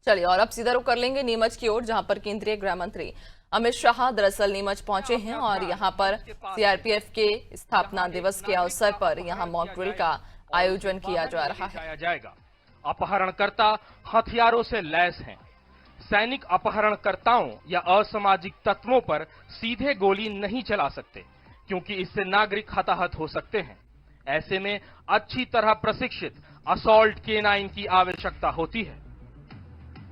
चलिए और अब सीधा रुख कर लेंगे नीमच की ओर, जहां पर केंद्रीय गृह मंत्री अमित शाह दरअसल नीमच पहुंचे हैं और यहां पर सीआरपीएफ के स्थापना दिवस के अवसर पर यहां मॉक ड्रिल का आयोजन किया जा रहा है। अपहरणकर्ता हथियारों से लैस हैं। सैनिक अपहरणकर्ताओं या असामाजिक तत्वों पर सीधे गोली नहीं चला सकते, क्योंकि इससे नागरिक हताहत हो सकते हैं। ऐसे में अच्छी तरह प्रशिक्षित असॉल्ट K9 की आवश्यकता होती है।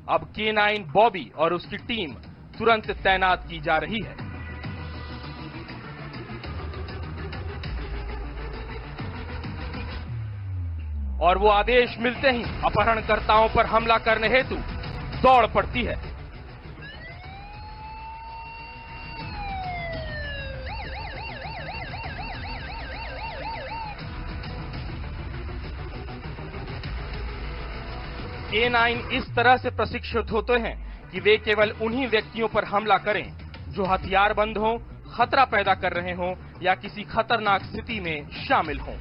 अब K9 बॉबी और उसकी टीम तुरंत तैनात की जा रही है। और वो आदेश मिलते ही अपहरणकर्ताओं पर हमला करने हेतु दौड़ पड़ती है। K9 इस तरह से प्रशिक्षित होते हैं कि वे केवल उन्हीं व्यक्तियों पर हमला करें जो हथियारबंद हों, खतरा पैदा कर रहे हों या किसी खतरनाक स्थिति में शामिल हों।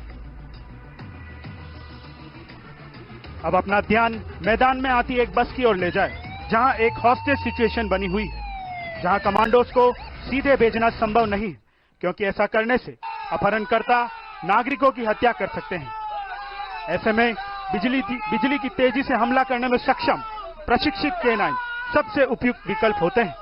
अब अपना ध्यान मैदान में आती एक बस की ओर ले जाए, जहां एक हॉस्टेज सिचुएशन बनी हुई है, जहां कमांडोज को सीधे भेजना संभव नहीं, क्योंकि ऐसा करने से अपहरणकर्ता नागरिकों की हत्या कर सकते हैं। ऐसे में बिजली की तेजी से हमला करने में सक्षम प्रशिक्षित K9 सबसे उपयुक्त विकल्प होते हैं।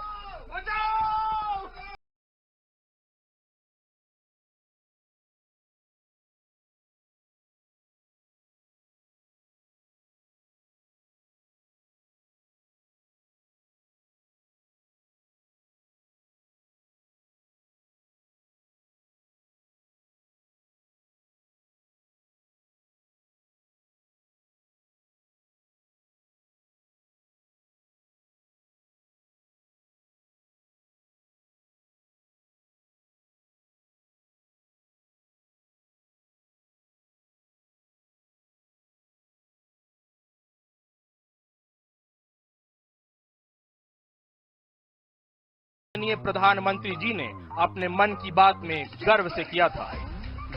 प्रधानमंत्री जी ने अपने मन की बात में गर्व से किया था।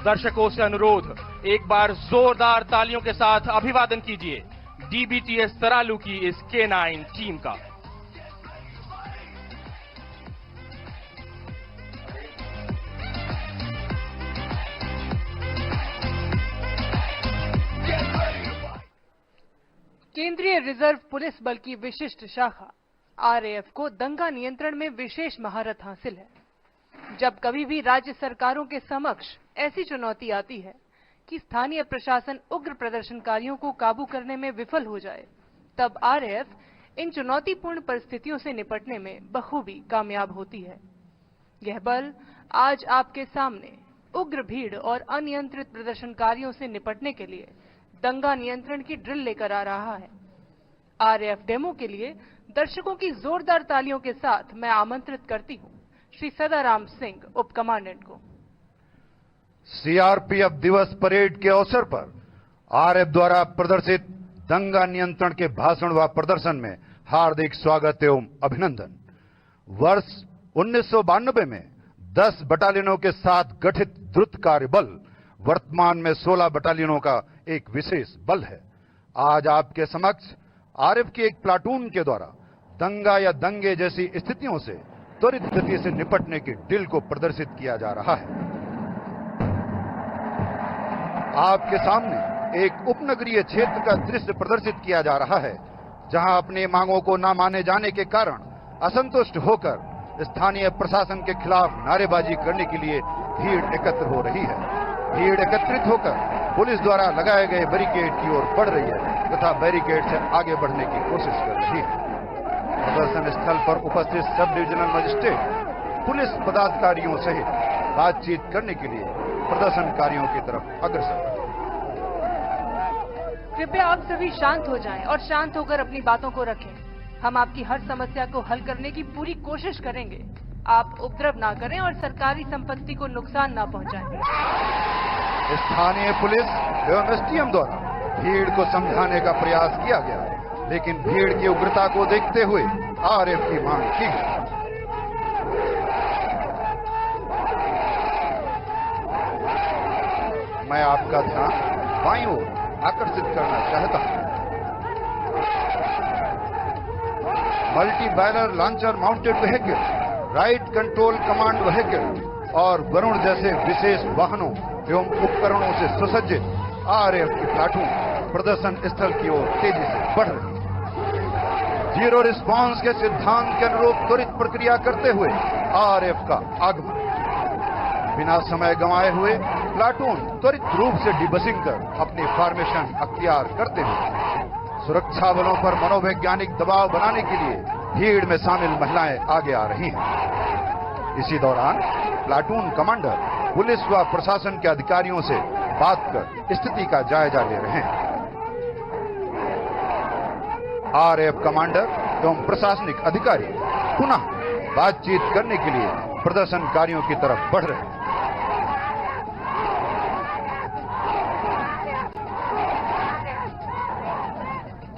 दर्शकों से अनुरोध, एक बार जोरदार तालियों के साथ अभिवादन कीजिए DBTS तरालू की इस K9 टीम का। केंद्रीय रिजर्व पुलिस बल की विशिष्ट शाखा RAF को दंगा नियंत्रण में विशेष महारत हासिल है। जब कभी भी राज्य सरकारों के समक्ष ऐसी चुनौती आती है कि स्थानीय प्रशासन उग्र प्रदर्शनकारियों को काबू करने में विफल हो जाए, तब RAF इन चुनौतीपूर्ण परिस्थितियों से निपटने में बखूबी कामयाब होती है। यह बल आज आपके सामने उग्र भीड़ और अनियंत्रित प्रदर्शनकारियों से निपटने के लिए दंगा नियंत्रण की ड्रिल लेकर आ रहा है। RAF डेमो के लिए दर्शकों की जोरदार तालियों के साथ मैं आमंत्रित करती हूं श्री सदाराम सिंह, उप कमांडेंट को। CRPF दिवस परेड के अवसर पर RAF द्वारा प्रदर्शित दंगा नियंत्रण के भाषण व प्रदर्शन में हार्दिक स्वागत एवं अभिनंदन। वर्ष 1992 में 10 बटालियनों के साथ गठित द्रुत कार्य बल वर्तमान में 16 बटालियनों का एक विशेष बल है। आज आपके समक्ष RAF की एक प्लाटून के द्वारा दंगा या दंगे जैसी स्थितियों से त्वरित गति से निपटने की ड्रिल को प्रदर्शित किया जा रहा है। आपके सामने एक उपनगरीय क्षेत्र का दृश्य प्रदर्शित किया जा रहा है, जहां अपनी मांगों को न माने जाने के कारण असंतुष्ट होकर स्थानीय प्रशासन के खिलाफ नारेबाजी करने के लिए भीड़ एकत्र हो रही है। भीड़ एकत्रित होकर पुलिस द्वारा लगाए गए बैरिकेड की ओर बढ़ रही है तथा बैरिकेड से आगे बढ़ने की कोशिश कर रही है। प्रदर्शन स्थल पर उपस्थित सब डिविजनल मजिस्ट्रेट पुलिस पदाधिकारियों सहित बातचीत करने के लिए प्रदर्शनकारियों की तरफ अग्रसर। कृपया आप सभी शांत हो जाएं और शांत होकर अपनी बातों को रखें। हम आपकी हर समस्या को हल करने की पूरी कोशिश करेंगे। आप उपद्रव ना करें और सरकारी संपत्ति को नुकसान ना पहुंचाएं। स्थानीय पुलिस एवं STM द्वारा भीड़ को समझाने का प्रयास किया गया, लेकिन भीड़ की उग्रता को देखते हुए RAF की मांग की गई। मैं आपका ध्यान बाईं ओर आकर्षित करना चाहता हूं। Multi barrel launcher mounted vehicle, right control command vehicle और वरुण जैसे विशेष वाहनों एवं उपकरणों से सुसज्जित आरएएफ की प्लाटून प्रदर्शन स्थल की ओर तेजी से बढ़ रही है। जीरो रिस्पांस के सिद्धांत के अनुरूप त्वरित प्रक्रिया करते हुए आरएएफ का आगमन। बिना समय गंवाए हुए प्लाटून त्वरित रूप से डिबसिंग कर अपनी फॉर्मेशन अख्तियार करते हुए सुरक्षा बलों पर मनोवैज्ञानिक दबाव बनाने के लिए भीड़ में शामिल महिलाएं आगे आ रही हैं। इसी दौरान प्लाटून कमांडर पुलिस व प्रशासन के अधिकारियों से बात कर स्थिति का जायजा ले रहे हैं। आरएएफ कमांडर एवं प्रशासनिक अधिकारी पुनः बातचीत करने के लिए प्रदर्शनकारियों की तरफ बढ़ रहे हैं।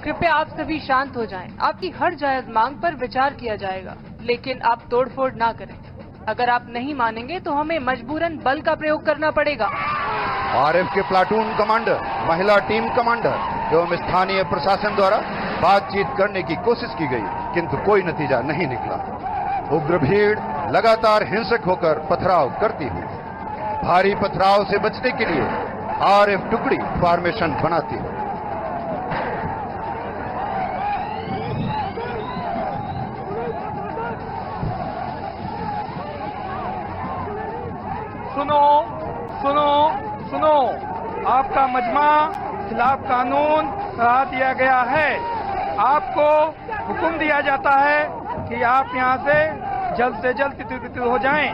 कृपया आप सभी शांत हो जाएं। आपकी हर जायज मांग पर विचार किया जाएगा, लेकिन आप तोड़फोड़ ना करें। अगर आप नहीं मानेंगे तो हमें मजबूरन बल का प्रयोग करना पड़ेगा। आरएएफ के प्लाटून कमांडर, महिला टीम कमांडर एवं स्थानीय प्रशासन द्वारा बातचीत करने की कोशिश की गई, किंतु कोई नतीजा नहीं निकला। उग्र भीड़ लगातार हिंसक होकर पथराव करती हुई भारी पथराव से बचने के लिए आरएएफ टुकड़ी फॉर्मेशन बनाती है। सुनो सुनो सुनो, आपका मजमा खिलाफ कानून करा दिया गया है। आपको हुक्म दिया जाता है कि आप यहां से जल्द तितर हो जाएं,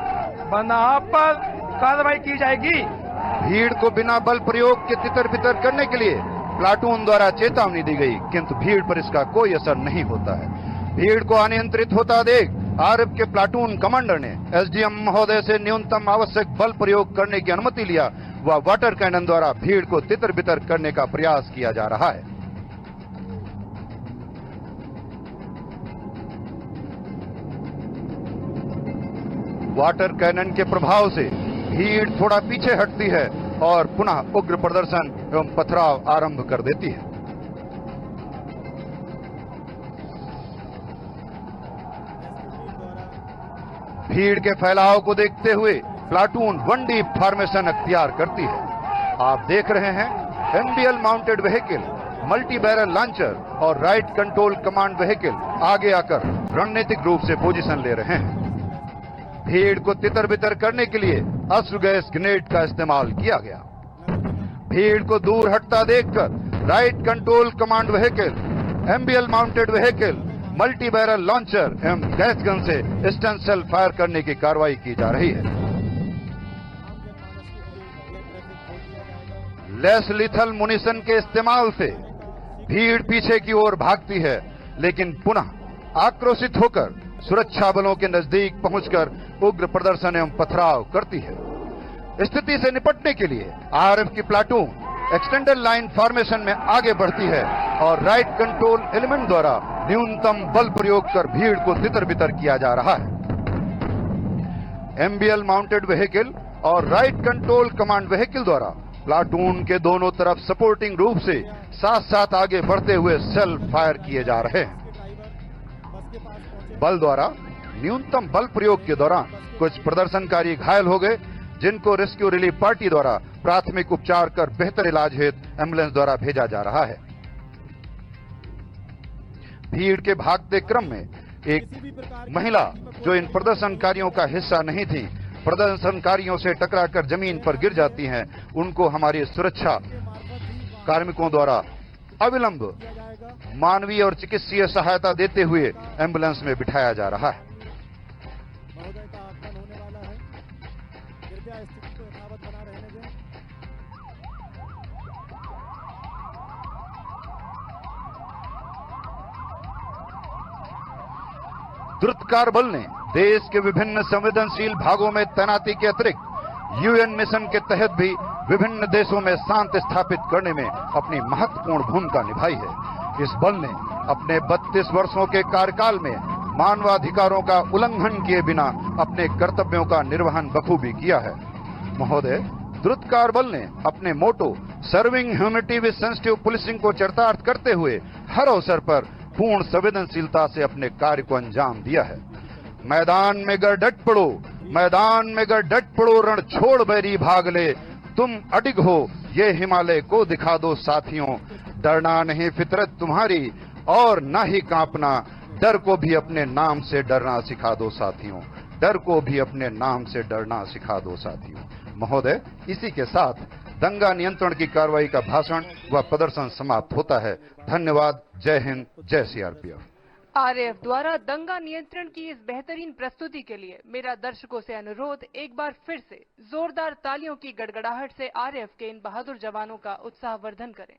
वरना आप पर कार्रवाई की जाएगी। भीड़ को बिना बल प्रयोग के तितर बितर करने के लिए प्लाटून द्वारा चेतावनी दी गई, किंतु भीड़ पर इसका कोई असर नहीं होता है। भीड़ को अनियंत्रित होता देख आरएएफ के प्लाटून कमांडर ने एसडीएम महोदय से न्यूनतम आवश्यक बल प्रयोग करने की अनुमति लिया व वाटर कैनन द्वारा भीड़ को तितर बितर करने का प्रयास किया जा रहा है। वाटर कैनन के प्रभाव से भीड़ थोड़ा पीछे हटती है और पुनः उग्र प्रदर्शन एवं पथराव आरंभ कर देती है। भीड़ के फैलाव को देखते हुए प्लाटून वन डीप फॉर्मेशन अख्तियार करती है। आप देख रहे हैं MBL mounted vehicle, multi barrel launcher और राइट कंट्रोल कमांड व्हीकल आगे आकर रणनीतिक रूप से पोजीशन ले रहे हैं। भीड़ को तितर बितर करने के लिए अश्रु गैस ग्रेनेड का इस्तेमाल किया गया। भीड़ को दूर हटता देखकर right control command vehicle, MBL mounted vehicle, multi barrel launcher एवं गैस गन से स्टन सेल फायर करने की कार्रवाई की जा रही है। लेस लिथल मुनिशन के इस्तेमाल से भीड़ पीछे की ओर भागती है, लेकिन पुनः आक्रोशित होकर सुरक्षा बलों के नजदीक पहुंचकर उग्र प्रदर्शन एवं पथराव करती है। स्थिति से निपटने के लिए आरएएफ की प्लाटून एक्सटेंडेड लाइन फॉर्मेशन में आगे बढ़ती है और राइट कंट्रोल एलिमेंट द्वारा न्यूनतम बल प्रयोग कर भीड़ को तितर बितर किया जा रहा है। एमबीएल माउंटेड व्हीकल और राइट कंट्रोल कमांड व्हीकल द्वारा प्लाटून के दोनों तरफ सपोर्टिंग रूप से साथ साथ आगे बढ़ते हुए सेल फायर किए जा रहे हैं। बल द्वारा न्यूनतम बल प्रयोग के दौरान कुछ प्रदर्शनकारी घायल हो गए, जिनको रेस्क्यू रिलीफ पार्टी द्वारा प्राथमिक उपचार कर बेहतर इलाज हेतु एम्बुलेंस द्वारा भेजा जा रहा है। भीड़ के भागते क्रम में एक महिला जो इन प्रदर्शनकारियों का हिस्सा नहीं थी, प्रदर्शनकारियों से टकराकर जमीन पर गिर जाती हैं। उनको हमारी सुरक्षा कार्मिकों द्वारा अविलंब मानवीय और चिकित्सीय सहायता देते हुए एम्बुलेंस में बिठाया जा रहा है। द्रुतकार बल ने देश के विभिन्न संवेदनशील भागों में तैनाती के अतिरिक्त यूएन मिशन के तहत भी विभिन्न देशों में शांति स्थापित करने में अपनी महत्वपूर्ण भूमिका निभाई है। इस बल ने अपने 32 वर्षों के कार्यकाल में मानवाधिकारों का उल्लंघन किए बिना अपने कर्तव्यों का निर्वहन बखूबी किया है। महोदय, द्रुतकार बल ने अपने motto serving humanity with sensitive policing को चरितार्थ करते हुए हर अवसर पर पूर्ण संवेदनशीलता से अपने कार्य को अंजाम दिया है। मैदान में गर डट पड़ो, मैदान में गर डट पड़ो, रण छोड़ बैरी भाग ले, तुम अडिग हो ये हिमालय को दिखा दो साथियों। डरना नहीं फितरत तुम्हारी और ना ही कांपना, डर को भी अपने नाम से डरना सिखा दो साथियों, डर को भी अपने नाम से डरना सिखा दो साथियों। महोदय, इसी के साथ दंगा नियंत्रण की कार्रवाई का भाषण व प्रदर्शन समाप्त होता है। धन्यवाद। जय हिंद, जय सीआरपीएफ। आरएएफ द्वारा दंगा नियंत्रण की इस बेहतरीन प्रस्तुति के लिए मेरा दर्शकों से अनुरोध, एक बार फिर से जोरदार तालियों की गड़गड़ाहट से आरएएफ के इन बहादुर जवानों का उत्साहवर्धन करें।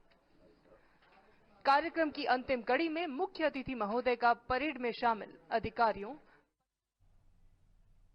कार्यक्रम की अंतिम कड़ी में मुख्य अतिथि महोदय का परेड में शामिल अधिकारियों,